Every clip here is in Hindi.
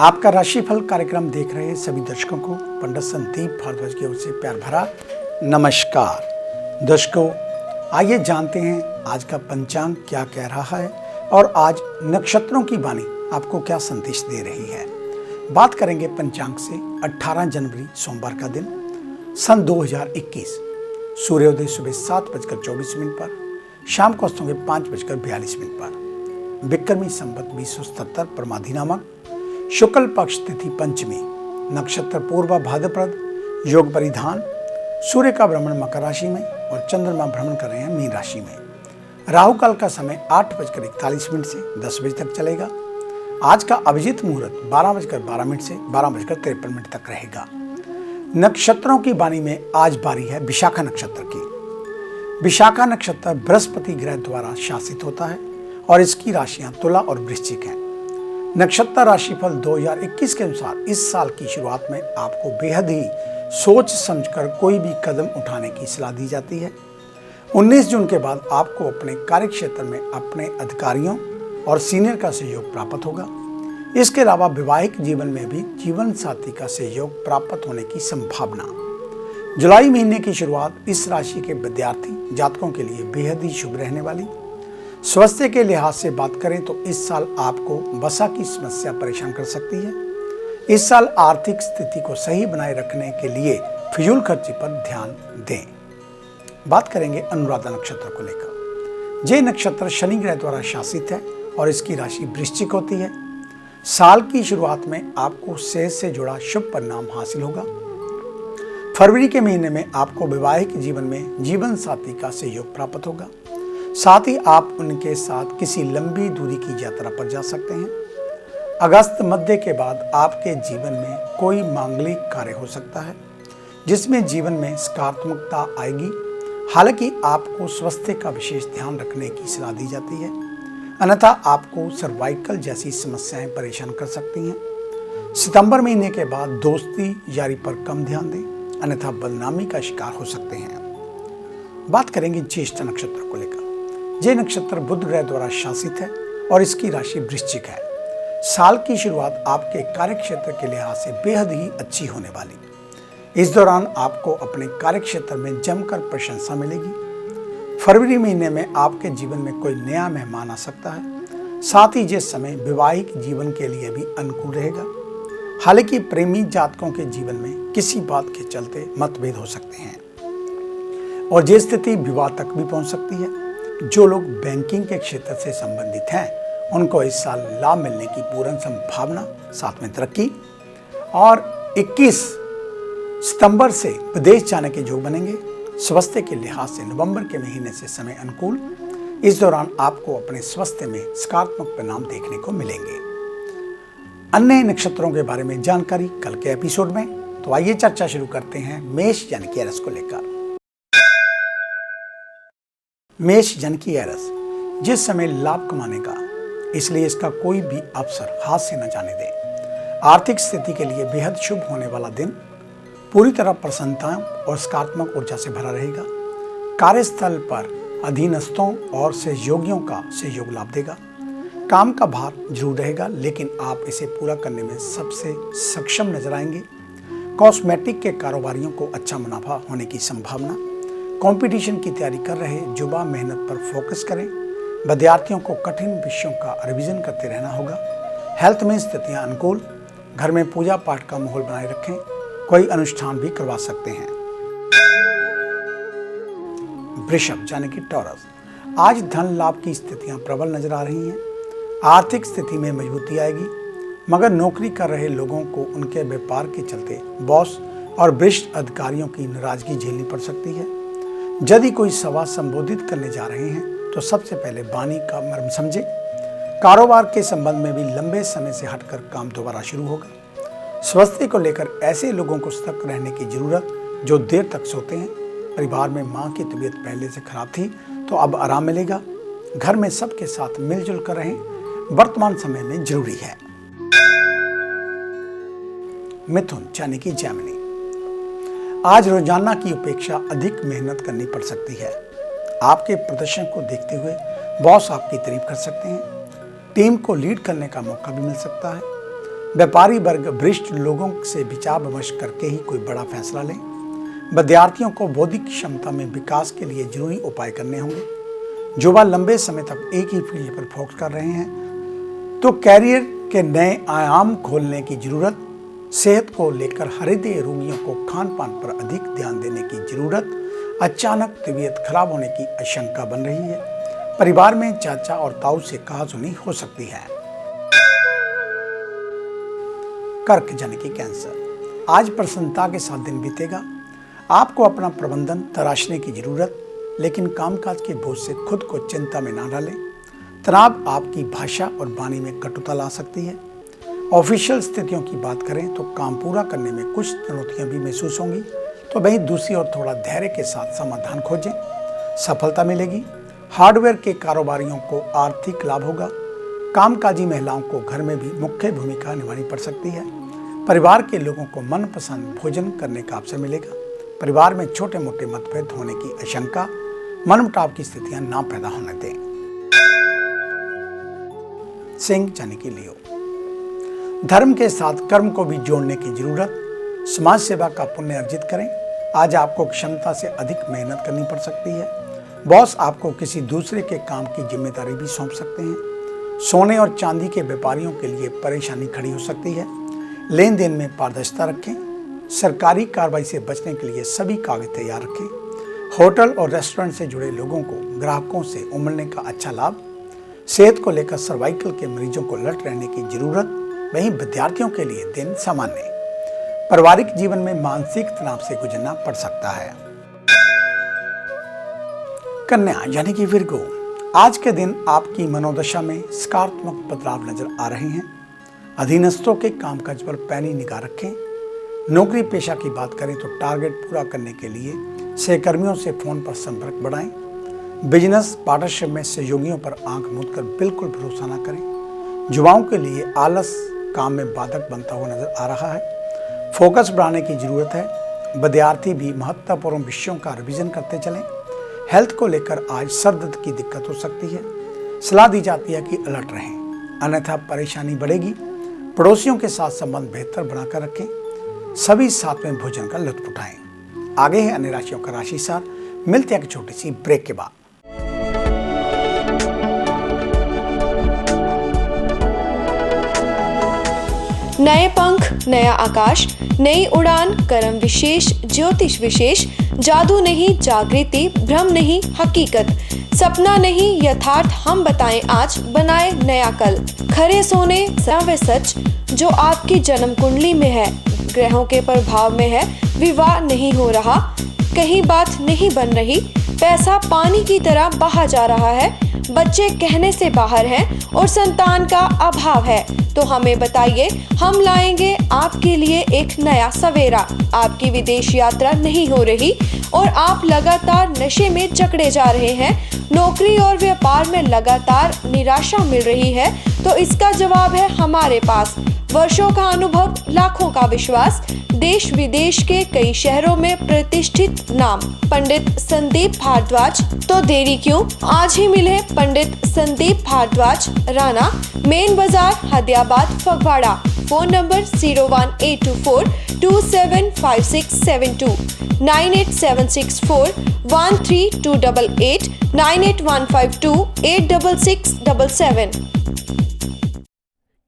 आपका राशिफल कार्यक्रम देख रहे सभी दर्शकों को पंडित संदीप भारद्वाज की ओर से प्यार भरा नमस्कार। दर्शकों, आइए जानते हैं आज का पंचांग क्या कह रहा है और आज नक्षत्रों की वाणी आपको क्या संदेश दे रही है। बात करेंगे पंचांग से 18 जनवरी सोमवार का दिन सन 2021। सूर्योदय सुबह 7:24 पर, शाम को अस्त होंगे 5:42 पर। विक्रमी संवत 2077 परमाधि नामक, शुक्ल पक्ष तिथि पंचमी, नक्षत्र पूर्वा भाद्रपद, योग परिधान, सूर्य का भ्रमण मकर राशि में और चंद्रमा भ्रमण कर रहे हैं मीन राशि में। राहु काल का समय 8:41 से 10 बजे तक चलेगा। आज का अभिजीत मुहूर्त 12:12 से 12:53 तक रहेगा। नक्षत्रों की वाणी में आज बारी है विशाखा नक्षत्र की। विशाखा नक्षत्र बृहस्पति ग्रह द्वारा शासित होता है और इसकी राशियां तुला और वृश्चिक हैं। नक्षत्र राशिफल 2021 के अनुसार इस साल की शुरुआत में आपको बेहद ही सोच समझकर कोई भी कदम उठाने की सलाह दी जाती है। 19 जून के बाद आपको अपने कार्यक्षेत्र में अपने अधिकारियों और सीनियर का सहयोग प्राप्त होगा। इसके अलावा वैवाहिक जीवन में भी जीवन साथी का सहयोग प्राप्त होने की संभावना। जुलाई महीने की शुरुआत इस राशि के विद्यार्थी जातकों के लिए बेहद ही शुभ रहने वाली। स्वास्थ्य के लिहाज से बात करें तो इस साल आपको वसा की समस्या परेशान कर सकती है। इस साल आर्थिक स्थिति को सही बनाए रखने के लिए फिजूल खर्ची पर ध्यान दें। बात करेंगे अनुराधा नक्षत्र को लेकर। ये नक्षत्र शनि ग्रह द्वारा शासित है और इसकी राशि वृश्चिक होती है। साल की शुरुआत में आपको सेहत से जुड़ा शुभ परिणाम हासिल होगा। फरवरी के महीने में आपको वैवाहिक जीवन में जीवन साथी का सहयोग प्राप्त होगा। साथ ही आप उनके साथ किसी लंबी दूरी की यात्रा पर जा सकते हैं। अगस्त मध्य के बाद आपके जीवन में कोई मांगलिक कार्य हो सकता है जिसमें जीवन में सकारात्मकता आएगी। हालांकि आपको स्वास्थ्य का विशेष ध्यान रखने की सलाह दी जाती है, अन्यथा आपको सर्वाइकल जैसी समस्याएं परेशान कर सकती हैं। सितंबर महीने के बाद दोस्ती यारी पर कम ध्यान दें, अन्यथा बदनामी का शिकार हो सकते हैं। बात करेंगे ज्येष्ठ नक्षत्र को लेकर। ये नक्षत्र बुध ग्रह द्वारा शासित है और इसकी राशि वृश्चिक है। साल की शुरुआत आपके कार्यक्षेत्र के लिहाज से बेहद ही अच्छी होने वाली। इस दौरान आपको अपने कार्यक्षेत्र में जमकर प्रशंसा मिलेगी। फरवरी महीने में आपके जीवन में कोई नया मेहमान आ सकता है। साथ ही ये समय वैवाहिक जीवन के लिए भी अनुकूल रहेगा। हालांकि प्रेमी जातकों के जीवन में किसी बात के चलते मतभेद हो सकते हैं और ये स्थिति विवाह तक भी पहुंच सकती है। जो लोग बैंकिंग के क्षेत्र से संबंधित हैं उनको इस साल लाभ मिलने की पूर्ण संभावना, साथ में तरक्की। और 21 सितंबर से विदेश जाने के योग बनेंगे। स्वास्थ्य के लिहाज से नवंबर के महीने से समय अनुकूल। इस दौरान आपको अपने स्वास्थ्य में सकारात्मक परिणाम देखने को मिलेंगे। अन्य नक्षत्रों के बारे में जानकारी कल के एपिसोड में। तो आइए चर्चा शुरू करते हैं मेष यानी कि एरस को लेकर। मेष यानी कि एरस जिस समय लाभ कमाने का, इसलिए इसका कोई भी अवसर हाथ से न जाने दें। आर्थिक स्थिति के लिए बेहद शुभ होने वाला दिन पूरी तरह प्रसन्नता और सकारात्मक ऊर्जा से भरा रहेगा। कार्यस्थल पर अधीनस्थों और सहयोगियों का सहयोग लाभ देगा। काम का भार जरूर रहेगा, लेकिन आप इसे पूरा करने में सबसे सक्षम नजर आएंगे। कॉस्मेटिक के कारोबारियों को अच्छा मुनाफा होने की संभावना। कंपटीशन की तैयारी कर रहे युवा मेहनत पर फोकस करें। विद्यार्थियों को कठिन विषयों का रिवीजन करते रहना होगा। हेल्थ में स्थितियां अनुकूल। घर में पूजा पाठ का माहौल बनाए रखें। कोई अनुष्ठान भी करवा सकते हैं। वृषभ यानी कि टॉरस, आज धन लाभ की स्थितियां प्रबल नजर आ रही हैं। आर्थिक स्थिति में मजबूती आएगी, मगर नौकरी कर रहे लोगों को उनके व्यापार के चलते बॉस और वरिष्ठ अधिकारियों की नाराजगी झेलनी पड़ सकती है। यदि कोई सभा संबोधित करने जा रहे हैं तो सबसे पहले वाणी का मर्म समझें। कारोबार के संबंध में भी लंबे समय से हटकर काम दोबारा शुरू होगा। स्वास्थ्य को लेकर ऐसे लोगों को सतर्क रहने की जरूरत जो देर तक सोते हैं। परिवार में मां की तबीयत पहले से खराब थी तो अब आराम मिलेगा। घर में सबके साथ मिलजुल कर रहें, वर्तमान समय में जरूरी है। मिथुन यानी कि जेमिनी, आज रोजाना की अपेक्षा अधिक मेहनत करनी पड़ सकती है। आपके प्रदर्शन को देखते हुए बॉस आपकी तारीफ कर सकते हैं। टीम को लीड करने का मौका भी मिल सकता है। व्यापारी वर्ग वरिष्ठ लोगों से विचार विमर्श करके ही कोई बड़ा फैसला लें। विद्यार्थियों को बौद्धिक क्षमता में विकास के लिए जरूरी उपाय करने होंगे। युवा लंबे समय तक एक ही फील्ड पर फोकस कर रहे हैं तो कैरियर के नए आयाम खोलने की जरूरत। सेहत को लेकर हृदय रोगियों को खान पान पर अधिक ध्यान देने की जरूरत। अचानक तबीयत खराब होने की आशंका बन रही है। परिवार में चाचा और ताऊ से कहासुनी हो सकती है। कर्क यानी कि कैंसर, आज प्रसन्नता के साथ दिन बीतेगा। आपको अपना प्रबंधन तराशने की जरूरत, लेकिन कामकाज के बोझ से खुद को चिंता में ना डालें। तनाव आपकी भाषा और वाणी में कटुता ला सकती है। ऑफिशियल स्थितियों की बात करें तो काम पूरा करने में कुछ चुनौतियां भी महसूस होंगी, तो वहीं दूसरी ओर थोड़ा धैर्य के साथ समाधान खोजें, सफलता मिलेगी। हार्डवेयर के कारोबारियों को आर्थिक लाभ होगा। कामकाजी महिलाओं को घर में भी मुख्य भूमिका निभानी पड़ सकती है। परिवार के लोगों को मनपसंद भोजन करने का अवसर मिलेगा। परिवार में छोटे मोटे मतभेद होने की आशंका, मनमुटाव की स्थितियां ना पैदा होने दें। सिंह यानी कि लियो, धर्म के साथ कर्म को भी जोड़ने की जरूरत। समाज सेवा का पुण्य अर्जित करें। आज आपको क्षमता से अधिक मेहनत करनी पड़ सकती है। बॉस आपको किसी दूसरे के काम की जिम्मेदारी भी सौंप सकते हैं। सोने और चांदी के व्यापारियों के लिए परेशानी खड़ी हो सकती है। लेन देन में पारदर्शिता रखें। सरकारी कार्रवाई से बचने के लिए सभी कागज तैयार रखें। होटल और रेस्टोरेंट से जुड़े लोगों को ग्राहकों से उमड़ने का अच्छा लाभ। सेहत को लेकर सर्वाइकल के मरीजों को अलर्ट रहने की जरूरत। वहीं विद्यार्थियों के लिए दिन सामान्य। पारिवारिक जीवन में मानसिक तनाव से गुजरना पड़ सकता है। कन्या यानी कि विर्गो, आज के दिन आपकी मनोदशा में सकारात्मक बदलाव नजर आ रहे हैं। अधीनस्थों के कामकाज पर पैनी निगाह रखें। नौकरी पेशा की बात करें तो टारगेट पूरा करने के लिए सहकर्मियों से फोन पर संपर्क बढ़ाएं। बिजनेस पार्टनरशिप में सहयोगियों पर आंख मूंद कर बिल्कुल भरोसा न करें। युवाओं के लिए आलस काम में बाधक बनता हुआ नजर आ रहा है। फोकस बढ़ाने की जरूरत है। विद्यार्थी भी महत्वपूर्ण विषयों का रिवीजन करते चलें। हेल्थ को लेकर आज सर दर्द की दिक्कत हो सकती है। सलाह दी जाती है कि अलर्ट रहें, अन्यथा परेशानी बढ़ेगी। पड़ोसियों के साथ संबंध बेहतर बनाकर रखें। सभी साथ में भोजन का लुत्फ उठाएं। आगे है अन्य राशियों का राशि सार। मिलते हैं एक छोटी सी ब्रेक के बाद। नए पंख, नया आकाश, नई उड़ान, कर्म विशेष, ज्योतिष विशेष, जादू नहीं जागृति, भ्रम नहीं हकीकत, सपना नहीं यथार्थ, हम बताएं आज, बनाए नया कल। खरे सोने व सच जो आपकी जन्म कुंडली में है, ग्रहों के प्रभाव में है, विवाह नहीं हो रहा, कहीं बात नहीं बन रही, पैसा पानी की तरह बहा जा रहा है, बच्चे कहने से बाहर हैं और संतान का अभाव है, तो हमें बताइए, हम लाएंगे आपके लिए एक नया सवेरा। आपकी विदेश यात्रा नहीं हो रही और आप लगातार नशे में जकड़े जा रहे हैं, नौकरी और व्यापार में लगातार निराशा मिल रही है, तो इसका जवाब है हमारे पास। वर्षों का अनुभव, लाखों का विश्वास, देश विदेश के कई शहरों में प्रतिष्ठित नाम पंडित संदीप भारद्वाज। तो देरी क्यों, आज ही मिले पंडित संदीप भारद्वाज, राणा, मेन बाजार, हदियाबाद, फगवाड़ा। Phone number 01824275672, 9876413288, 9815286677।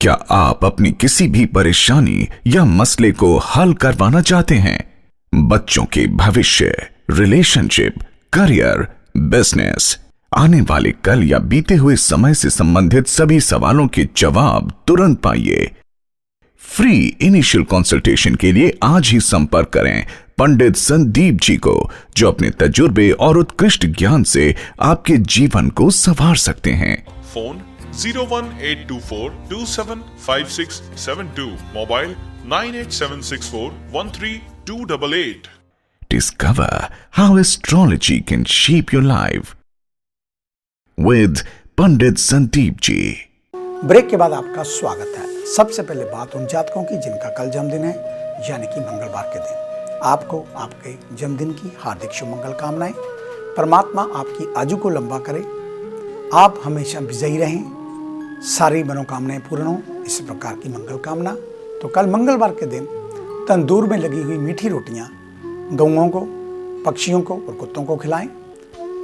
क्या आप अपनी किसी भी परेशानी या मसले को हल करवाना चाहते हैं? बच्चों के भविष्य, रिलेशनशिप, करियर, बिजनेस, आने वाले कल या बीते हुए समय से संबंधित सभी सवालों के जवाब तुरंत पाइए। फ्री इनिशियल कंसल्टेशन के लिए आज ही संपर्क करें पंडित संदीप जी को, जो अपने तजुर्बे और उत्कृष्ट ज्ञान से आपके जीवन को संवार सकते हैं। Phone 01824275672, mobile 9876413288। Discover how astrology can shape your life with Pandit Sandeep ji. Break के बाद आपका स्वागत है। सबसे पहले बात उन जातकों की जिनका कल जन्मदिन है, यानी कि मंगलवार के दिन। आपको आपके जन्मदिन की हार्दिक शुभ मंगल कामनाएं। परमात्मा आपकी आयु को लंबा करे, आप हमेशा विजयी रहें, सारी मनोकामनाएं पूर्ण हो, इस प्रकार की मंगल कामना। तो कल मंगलवार के दिन तंदूर में लगी हुई मीठी रोटियां गौओं को, पक्षियों को और कुत्तों को खिलाएं।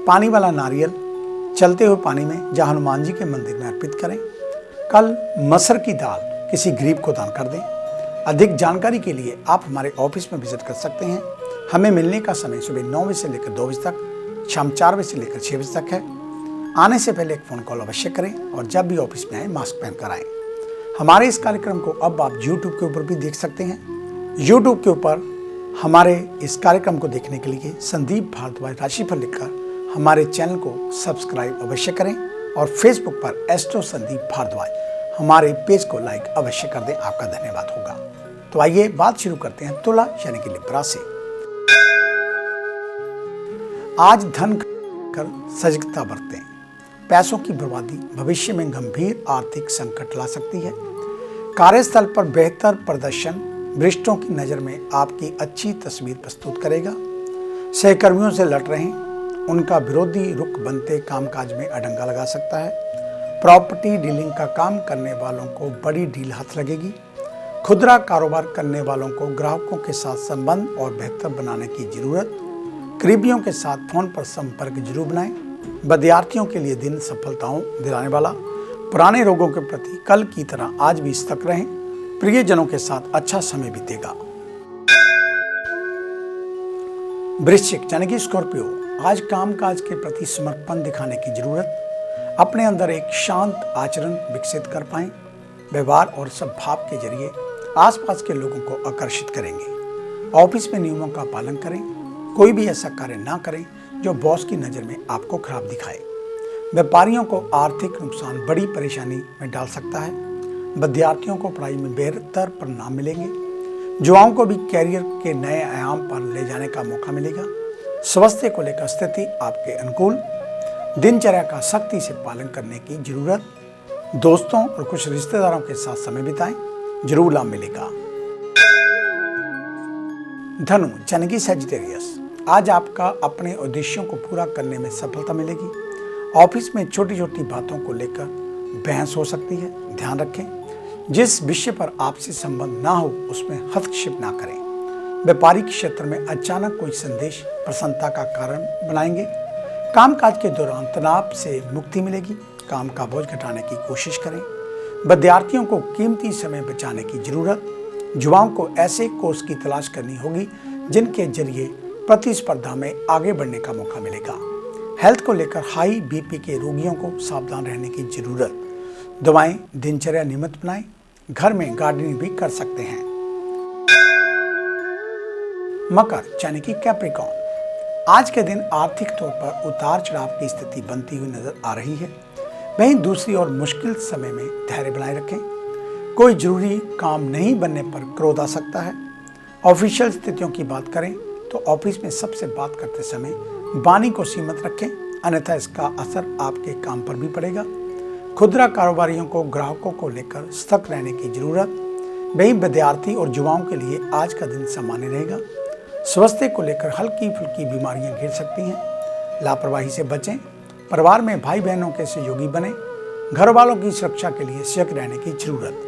पानी वाला नारियल चलते हुए पानी में जहां हनुमान जी के मंदिर में अर्पित करें। कल मसर की दाल किसी गरीब को दान कर दें। अधिक जानकारी के लिए आप हमारे ऑफिस में विजिट कर सकते हैं। हमें मिलने का समय सुबह 9 बजे से लेकर 2 बजे तक, शाम 4 बजे से लेकर 6 बजे तक है। आने से पहले एक फ़ोन कॉल अवश्य करें और जब भी ऑफिस में आए मास्क पहनकर आएं। हमारे इस कार्यक्रम को अब आप YouTube के ऊपर भी देख सकते हैं। YouTube के ऊपर हमारे इस कार्यक्रम को देखने के लिए संदीप भारद्वाज राशिफल लिखकर हमारे चैनल को सब्सक्राइब अवश्य करें और फेसबुक पर एस्ट्रो संदीप भारद्वाज हमारे पेज को लाइक अवश्य कर दें। आपका धन्यवाद होगा। तो आइए बात शुरू करते हैं तुला यानी कि लिब्रा से। आज धन कर सजगता बरतें। पैसों की बर्बादी भविष्य में गंभीर आर्थिक संकट ला सकती है। कार्यस्थल पर बेहतर प्रदर्शन वरिष्ठों की नज़र में आपकी अच्छी तस्वीर प्रस्तुत करेगा। सहकर्मियों से लड़ रहे हैं, उनका विरोधी रुख बनते कामकाज में अड़ंगा लगा सकता है। प्रॉपर्टी डीलिंग का काम करने वालों को बड़ी डील हाथ लगेगी। खुदरा कारोबार करने वालों को ग्राहकों के साथ संबंध और बेहतर बनाने की जरूरत। करीबियों के साथ फोन पर संपर्क जरूर बनाएं। विद्यार्थियों के लिए दिन सफलताओं दिलाने वाला। पुराने रोगों के प्रति कल की तरह आज भी सतर्क रहें। प्रियजनों के साथ अच्छा समय बीतेगा। वृश्चिक यानी कि स्कॉर्पियो, आज कामकाज के प्रति समर्पण दिखाने की जरूरत। अपने अंदर एक शांत आचरण विकसित कर पाएं। व्यवहार और सद्भाव के जरिए आसपास के लोगों को आकर्षित करेंगे। ऑफिस में नियमों का पालन करें। कोई भी ऐसा कार्य ना करें जो बॉस की नज़र में आपको खराब दिखाए। व्यापारियों को आर्थिक नुकसान बड़ी परेशानी में डाल सकता है। विद्यार्थियों को पढ़ाई में बेहतर परिणाम मिलेंगे। युवाओं को भी कैरियर के नए आयाम पर ले जाने का मौका मिलेगा। स्वास्थ्य को लेकर स्थिति आपके अनुकूल। दिनचर्या का सख्ती से पालन करने की जरूरत। दोस्तों और कुछ रिश्तेदारों के साथ समय बिताएं, जरूर लाभ मिलेगा। धनु यानी कि सजिटेरियस, आज आपका अपने उद्देश्यों को पूरा करने में सफलता मिलेगी। ऑफिस में छोटी छोटी बातों को लेकर बहस हो सकती है, ध्यान रखें। जिस विषय पर आपसे संबंध ना हो उसमें हस्तक्षेप ना करें। व्यापारिक क्षेत्र में अचानक कोई संदेश प्रसन्नता का कारण बनाएंगे। कामकाज के दौरान तनाव से मुक्ति मिलेगी। काम का बोझ घटाने की कोशिश करें। विद्यार्थियों को कीमती समय बचाने की जरूरत। युवाओं को ऐसे कोर्स की तलाश करनी होगी जिनके जरिए प्रतिस्पर्धा में आगे बढ़ने का मौका मिलेगा। हेल्थ को लेकर हाई बीपी के रोगियों को सावधान रहने की जरूरत। दवाएं दिनचर्या नियमित बनाएं। घर में गार्डनिंग भी कर सकते हैं। मकर यानी कि कैप्रिकॉर्न, आज के दिन आर्थिक तौर पर उतार चढ़ाव की स्थिति बनती हुई नजर आ रही है। वहीं दूसरी ओर मुश्किल समय में धैर्य बनाए रखें। कोई जरूरी काम नहीं बनने पर क्रोध आ सकता है। ऑफिशियल स्थितियों की बात करें तो ऑफिस में सबसे बात करते समय वाणी को सीमित रखें, अन्यथा इसका असर आपके काम पर भी पड़ेगा। खुदरा कारोबारियों को ग्राहकों को लेकर सतर्क रहने की जरूरत। वहीं विद्यार्थी और युवाओं के लिए आज का दिन सामान्य रहेगा। स्वास्थ्य को लेकर हल्की फुल्की बीमारियां घिर सकती हैं, लापरवाही से बचें। परिवार में भाई बहनों के सहयोगी बने। घर वालों की सुरक्षा के लिए सजग रहने की जरूरत।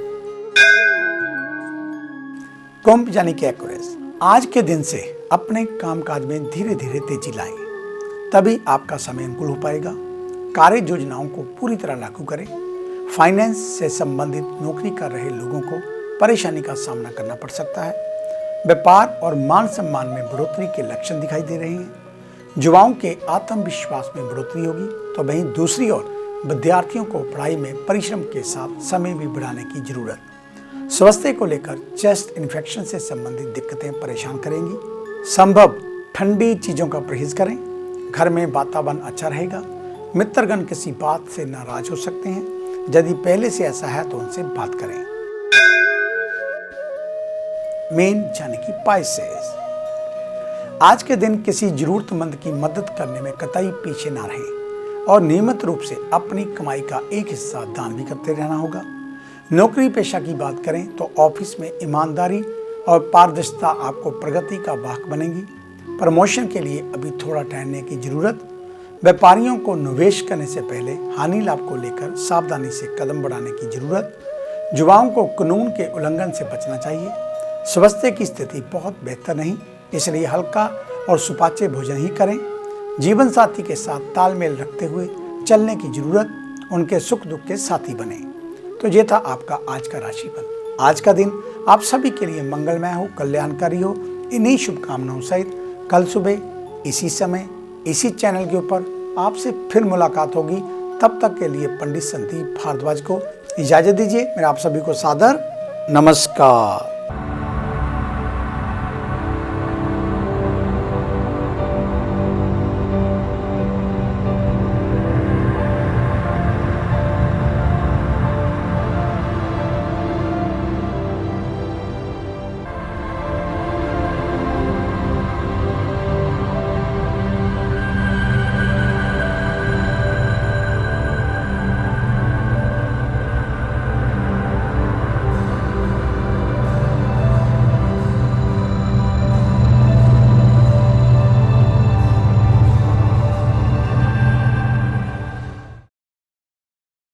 कुंभ यानी कि एक्वेरियस, आज के दिन से अपने कामकाज में धीरे धीरे तेजी लाएं, तभी आपका समय अनुकूल हो पाएगा। कार्य योजनाओं को पूरी तरह लागू करें। फाइनेंस से संबंधित नौकरी कर रहे लोगों को परेशानी का सामना करना पड़ सकता है। व्यापार और मान सम्मान में बढ़ोतरी के लक्षण दिखाई दे रहे हैं। युवाओं के आत्मविश्वास में बढ़ोतरी होगी, तो वहीं दूसरी ओर विद्यार्थियों को पढ़ाई में परिश्रम के साथ समय भी बढ़ाने की जरूरत। स्वास्थ्य को लेकर चेस्ट इन्फेक्शन से संबंधित दिक्कतें परेशान करेंगी। संभव ठंडी चीजों का परहेज करें। घर में वातावरण अच्छा रहेगा। मित्रगण किसी बात से नाराज हो सकते हैं। यदि पहले से ऐसा है तो उनसे बात करें। मीन यानी कि पाइसेस, आज के दिन किसी जरूरतमंद की मदद करने में कतई पीछे ना रहें और नियमित रूप से अपनी कमाई का एक हिस्सा दान भी करते रहना होगा। नौकरी पेशा की बात करें तो ऑफिस में ईमानदारी और पारदर्शिता आपको प्रगति का वाहक बनेगी। प्रमोशन के लिए अभी थोड़ा ठहरने की जरूरत। व्यापारियों को निवेश करने से पहले हानि लाभ को लेकर सावधानी से कदम बढ़ाने की जरूरत। युवाओं को कानून के उल्लंघन से बचना चाहिए। स्वास्थ्य की स्थिति बहुत बेहतर नहीं, इसलिए हल्का और सुपाच्य भोजन ही करें। जीवन साथी के साथ तालमेल रखते हुए चलने की जरूरत, उनके सुख दुख के साथी बने। तो ये था आपका आज का राशिफल। आज का दिन आप सभी के लिए मंगलमय हो, कल्याणकारी हो। इन्हीं शुभकामनाओं सहित कल सुबह इसी समय इसी चैनल के ऊपर आपसे फिर मुलाकात होगी। तब तक के लिए पंडित संदीप भारद्वाज को इजाजत दीजिए। मेरा आप सभी को सादर नमस्कार।